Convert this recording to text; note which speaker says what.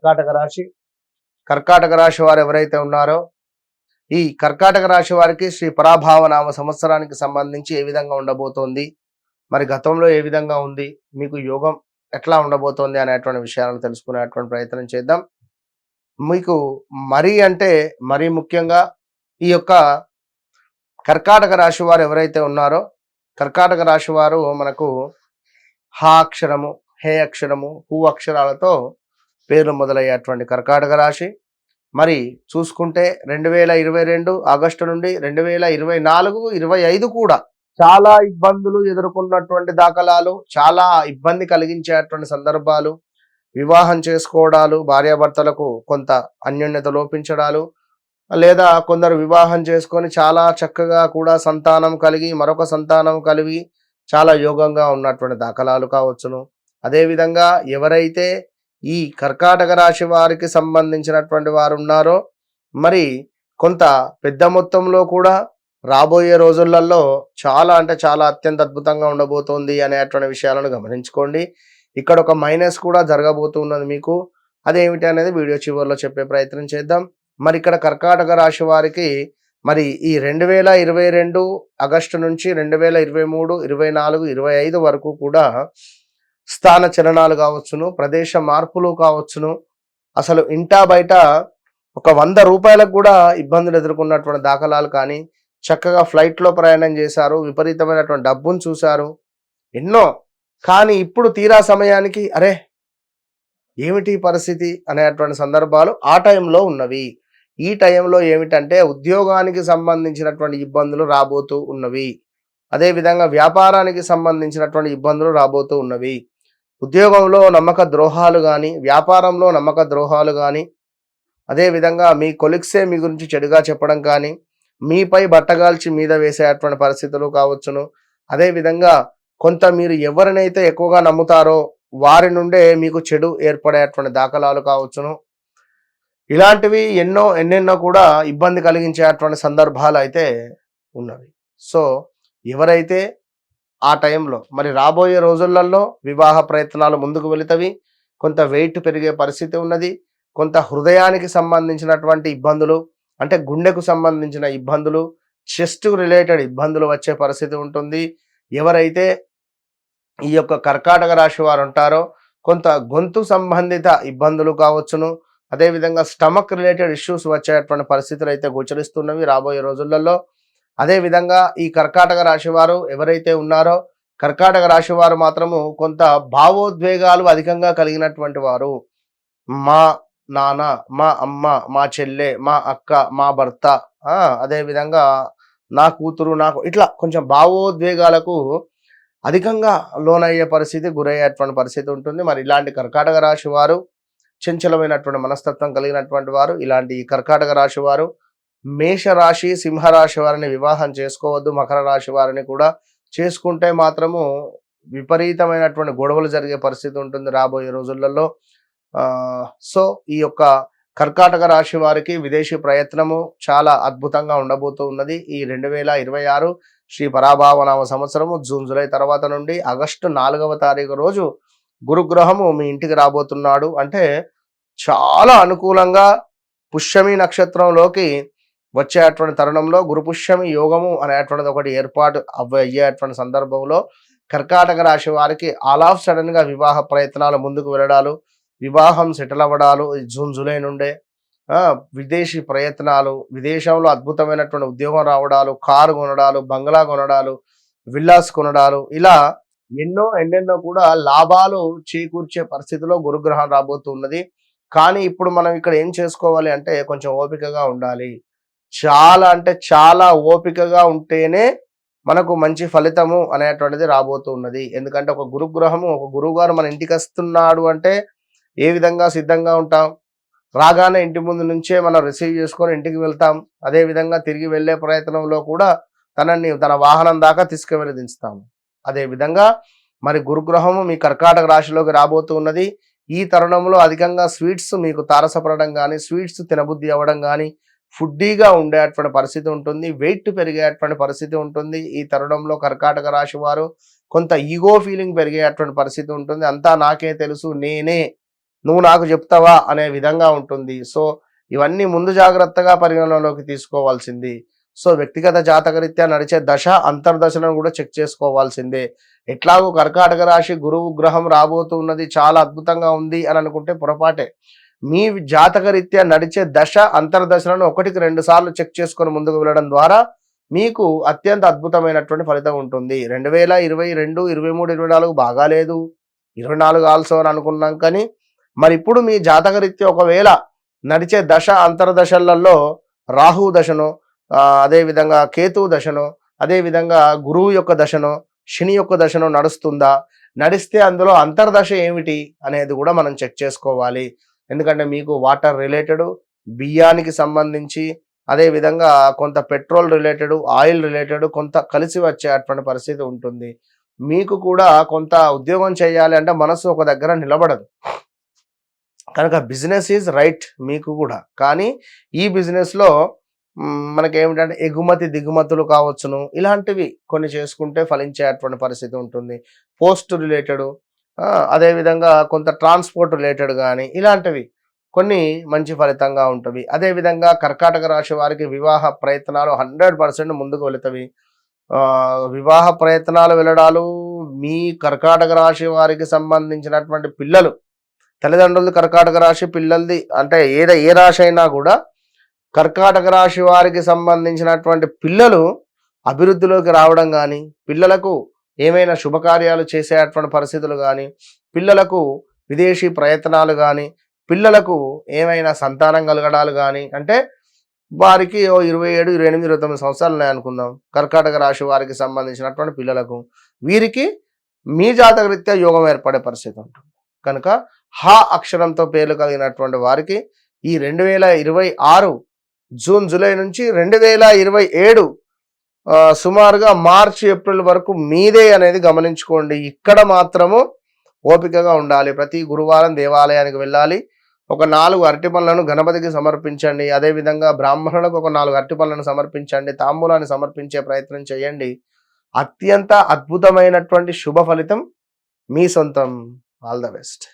Speaker 1: కర్కాటక రాశి. కర్కాటక రాశి వారు ఎవరైతే ఉన్నారో ఈ కర్కాటక రాశి వారికి శ్రీ పరాభావనామ సంవత్సరానికి సంబంధించి ఏ విధంగా ఉండబోతోంది, మరి గతంలో ఏ విధంగా ఉంది, మీకు యోగం ఎట్లా ఉండబోతోంది అనేటువంటి విషయాలను తెలుసుకునేటువంటి ప్రయత్నం చేద్దాం. మీకు మరీ అంటే మరీ ముఖ్యంగా ఈ యొక్క కర్కాటక రాశి వారు ఎవరైతే ఉన్నారో కర్కాటక రాశి వారు మనకు హా అక్షరము, హే అక్షరము, హూ అక్షరాలతో పేర్లు మొదలయ్యేటువంటి కర్కాటక రాశి. మరి చూసుకుంటే 2022 ఆగస్టు నుండి 2024, 25 కూడా చాలా ఇబ్బందులు ఎదుర్కొన్నటువంటి దాఖలాలు, చాలా ఇబ్బంది కలిగించేటువంటి సందర్భాలు, వివాహం చేసుకోవడాలు, భార్యాభర్తలకు కొంత అన్యోన్యత లోపించడాలు, లేదా కొందరు వివాహం చేసుకొని చాలా చక్కగా కూడా సంతానం కలిగి మరొక సంతానం కలిగి చాలా యోగంగా ఉన్నటువంటి దాఖలాలు కావచ్చును. అదేవిధంగా ఎవరైతే ఈ కర్కాటక రాశి వారికి సంబంధించినటువంటి వారు ఉన్నారో మరి కొంత పెద్ద మొత్తంలో కూడా రాబోయే రోజులలో చాలా అంటే చాలా అత్యంత అద్భుతంగా ఉండబోతోంది అనేటువంటి విషయాలను గమనించుకోండి. ఇక్కడ ఒక మైనస్ కూడా జరగబోతున్నది మీకు. అదేమిటి అనేది వీడియో చివరిలో చెప్పే ప్రయత్నం చేద్దాం. మరి ఇక్కడ కర్కాటక రాశి వారికి మరి ఈ 2022 ఆగస్టు నుంచి 2023, 24, 25 వరకు కూడా స్థాన చలనాలు కావచ్చును, ప్రదేశ మార్పులు కావచ్చును, అసలు ఇంటా బయట ఒక 100 రూపాయలకు కూడా ఇబ్బందులు ఎదుర్కొన్నటువంటి దాఖలాలు కానీ, చక్కగా ఫ్లైట్లో ప్రయాణం చేశారు, విపరీతమైనటువంటి డబ్బును చూశారు, ఎన్నో. కానీ ఇప్పుడు తీరా సమయానికి అరే ఏమిటి పరిస్థితి అనేటువంటి సందర్భాలు ఆ టైంలో ఉన్నవి. ఈ టైంలో ఏమిటంటే ఉద్యోగానికి సంబంధించినటువంటి ఇబ్బందులు రాబోతూ ఉన్నవి. అదేవిధంగా వ్యాపారానికి సంబంధించినటువంటి ఇబ్బందులు రాబోతూ ఉన్నవి. ఉద్యోగంలో నమ్మక ద్రోహాలు కానీ, వ్యాపారంలో నమ్మక ద్రోహాలు కానీ, అదేవిధంగా మీ కొలిక్సే మీ గురించి చెడుగా చెప్పడం కానీ, మీపై బట్టగాల్చి మీద వేసేటువంటి పరిస్థితులు కావచ్చును. అదేవిధంగా కొంత మీరు ఎవరినైతే ఎక్కువగా నమ్ముతారో వారి నుండే మీకు చెడు ఏర్పడేటువంటి దాఖలాలు కావచ్చును. ఇలాంటివి ఎన్నెన్నో కూడా ఇబ్బంది కలిగించేటువంటి సందర్భాలు అయితే ఉన్నవి. సో ఎవరైతే ఆ టైంలో మరి రాబోయే రోజులలో వివాహ ప్రయత్నాలు ముందుకు వెళుతవి, కొంత వెయిట్ పెరిగే పరిస్థితి ఉన్నది, కొంత హృదయానికి సంబంధించినటువంటి ఇబ్బందులు అంటే గుండెకు సంబంధించిన ఇబ్బందులు, చెస్ట్ రిలేటెడ్ ఇబ్బందులు వచ్చే పరిస్థితి ఉంటుంది. ఎవరైతే ఈ యొక్క కర్కాటక రాశి వారు ఉంటారో కొంత గొంతు సంబంధిత ఇబ్బందులు కావచ్చును, అదేవిధంగా స్టమక్ రిలేటెడ్ ఇష్యూస్ వచ్చేటువంటి పరిస్థితులు అయితే గోచరిస్తున్నవి రాబోయే రోజులలో. అదేవిధంగా ఈ కర్కాటక రాశి వారు ఎవరైతే ఉన్నారో కర్కాటక రాశి వారు మాత్రము కొంత భావోద్వేగాలు అధికంగా కలిగినటువంటి వారు. మా నాన్న, మా అమ్మ, మా చెల్లె, మా అక్క, మా భర్త, అదేవిధంగా నా కూతురు, నాకు ఇట్లా కొంచెం భావోద్వేగాలకు అధికంగా లోనయ్యే పరిస్థితి, గురయ్యేటువంటి పరిస్థితి ఉంటుంది. మరి ఇలాంటి కర్కాటక రాశి వారు చంచలమైనటువంటి మనస్తత్వం కలిగినటువంటి వారు. ఇలాంటి కర్కాటక రాశి వారు మేషరాశి, సింహరాశి వారిని వివాహం చేసుకోవద్దు. మకర రాశి వారిని కూడా చేసుకుంటే మాత్రము విపరీతమైనటువంటి గొడవలు జరిగే పరిస్థితి ఉంటుంది రాబోయే రోజులలో. సో ఈ యొక్క కర్కాటక రాశి వారికి విదేశీ ప్రయత్నము చాలా అద్భుతంగా ఉండబోతూ ఉన్నది. ఈ 2026 శ్రీ పరాభావనామ సంవత్సరము జూన్, జూలై తర్వాత నుండి ఆగస్టు 4వ తారీఖు రోజు గురుగ్రహము మీ ఇంటికి రాబోతున్నాడు. అంటే చాలా అనుకూలంగా పుష్యమి నక్షత్రంలోకి వచ్చేటువంటి తరుణంలో గురుపుష్యమి యోగము అనేటువంటిది ఒకటి ఏర్పాటు అయ్యేటువంటి సందర్భంలో కర్కాటక రాశి వారికి ఆల్ ఆఫ్ సడన్ గా వివాహ ప్రయత్నాలు ముందుకు వెళ్ళడాలు, వివాహం సెటిల్ అవ్వడాలు జూన్, జూలై నుండే, విదేశీ ప్రయత్నాలు, విదేశంలో అద్భుతమైనటువంటి ఉద్యోగం రావడాలు, కారు కొనడాలు, బంగ్లా కొనడాలు, విల్లాస్ కొనడాలు, ఇలా ఎన్నెన్నో కూడా లాభాలు చేకూర్చే పరిస్థితిలో గురుగ్రహం రాబోతున్నది. కానీ ఇప్పుడు మనం ఇక్కడ ఏం చేసుకోవాలి అంటే కొంచెం ఓపికగా ఉండాలి. చాలా అంటే చాలా ఓపికగా ఉంటేనే మనకు మంచి ఫలితము అనేటువంటిది రాబోతున్నది. ఎందుకంటే ఒక గురుగ్రహము, ఒక గురువు గారు మన ఇంటికి వస్తున్నాడు అంటే ఏ విధంగా సిద్ధంగా ఉంటాం, రాగానే ఇంటి ముందు నుంచే మనం రిసీవ్ చేసుకొని ఇంటికి వెళ్తాం. అదేవిధంగా తిరిగి వెళ్ళే ప్రయత్నంలో కూడా తన వాహనం దాకా తీసుకువెళ్ళి దించుతాము. అదేవిధంగా మరి గురుగ్రహము మీ కర్కాటక రాశిలోకి రాబోతూ ఉన్నది. ఈ తరుణంలో అధికంగా స్వీట్స్ మీకు తారసపడడం కానీ, స్వీట్స్ తినబుద్ధి అవ్వడం కానీ, ఫుడ్డీగా ఉండేటువంటి పరిస్థితి ఉంటుంది, వెయిట్ పెరిగేటువంటి పరిస్థితి ఉంటుంది. ఈ తరుణంలో కర్కాటక రాశి వారు కొంత ఈగో ఫీలింగ్ పెరిగేటువంటి పరిస్థితి ఉంటుంది. అంతా నాకే తెలుసు, నేనే నువ్వు నాకు చెప్తావా అనే విధంగా ఉంటుంది. సో ఇవన్నీ ముందు జాగ్రత్తగా పరిగణనలోకి తీసుకోవాల్సింది. సో వ్యక్తిగత జాతకరీత్యా నడిచే దశ అంతర్దశలను కూడా చెక్ చేసుకోవాల్సిందే. ఎట్లాగో కర్కాటక రాశి గురువు గ్రహం రాబోతున్నది, చాలా అద్భుతంగా ఉంది అని అనుకుంటే పొరపాటే. మీ జాతకరీత్యా నడిచే దశ అంతర్దశలను 1-2 సార్లు చెక్ చేసుకొని ముందుకు వెళ్ళడం ద్వారా మీకు అత్యంత అద్భుతమైనటువంటి ఫలితం ఉంటుంది. 2022, 23, 24 బాగాలేదు, 24 ఆల్సో అని అనుకున్నాం. కానీ మరి ఇప్పుడు మీ జాతకరీత్యా ఒకవేళ నడిచే దశ అంతర్దశలలో రాహు దశను, అదేవిధంగా కేతు దశను, అదేవిధంగా గురువు యొక్క దశను, శని యొక్క దశను నడుస్తుందా, నడిస్తే అందులో అంతర్దశ ఏమిటి అనేది కూడా మనం చెక్ చేసుకోవాలి. ఎందుకంటే మీకు వాటర్ రిలేటెడ్, బియ్యానికి సంబంధించి, అదేవిధంగా కొంత పెట్రోల్ రిలేటెడ్, ఆయిల్ రిలేటెడ్ కొంత కలిసి వచ్చేటువంటి పరిస్థితి ఉంటుంది. మీకు కూడా కొంత ఉద్యోగం చేయాలి అంటే మనసు ఒక దగ్గర నిలబడదు కనుక బిజినెస్ ఈజ్ రైట్ మీకు కూడా. కానీ ఈ బిజినెస్లో మనకేమిటంటే ఎగుమతి దిగుమతులు కావచ్చును, ఇలాంటివి కొన్ని చేసుకుంటే ఫలించేటువంటి పరిస్థితి ఉంటుంది. పోస్ట్ రిలేటెడ్, అదేవిధంగా కొంత ట్రాన్స్పోర్ట్ రిలేటెడ్ కానీ ఇలాంటివి కొన్ని మంచి ఫలితంగా ఉంటుంది. అదేవిధంగా కర్కాటక రాశి వారికి వివాహ ప్రయత్నాలు 100% ముందుకు వెళుతవి. వివాహ ప్రయత్నాలు వెళ్ళడాలు మీ కర్కాటక రాశి వారికి సంబంధించినటువంటి పిల్లలు, తల్లిదండ్రులది కర్కాటక రాశి, పిల్లలది అంటే ఏ రాశి అయినా కూడా కర్కాటక రాశి వారికి సంబంధించినటువంటి పిల్లలు అభివృద్ధిలోకి రావడం కానీ, పిల్లలకు ఏమైనా శుభకార్యాలు చేసేటువంటి పరిస్థితులు కానీ, పిల్లలకు విదేశీ ప్రయత్నాలు కానీ, పిల్లలకు ఏమైనా సంతానం కలగడాలు కానీ, అంటే వారికి 27, 28, 29 సంవత్సరాలు ఉన్నాయనుకుందాం కర్కాటక రాశి వారికి సంబంధించినటువంటి పిల్లలకు, వీరికి మీ జాతకరీత్యా యోగం ఏర్పడే పరిస్థితి ఉంటుంది. కనుక హా అక్షరంతో పేర్లు కలిగినటువంటి వారికి ఈ 2026 జూన్, జూలై నుంచి 2027 సుమారుగా మార్చి, ఏప్రిల్ వరకు మీదే అనేది గమనించుకోండి. ఇక్కడ మాత్రము ఓపికగా ఉండాలి. ప్రతి గురువారం దేవాలయానికి వెళ్ళాలి. ఒక 4 అరటి పళ్ళను గణపతికి సమర్పించండి. అదేవిధంగా బ్రాహ్మణులకు ఒక 4 అరటి పళ్ళను సమర్పించండి. తాంబూలాన్ని సమర్పించే ప్రయత్నం చేయండి. అత్యంత అద్భుతమైనటువంటి శుభ ఫలితం మీ సొంతం. All the best.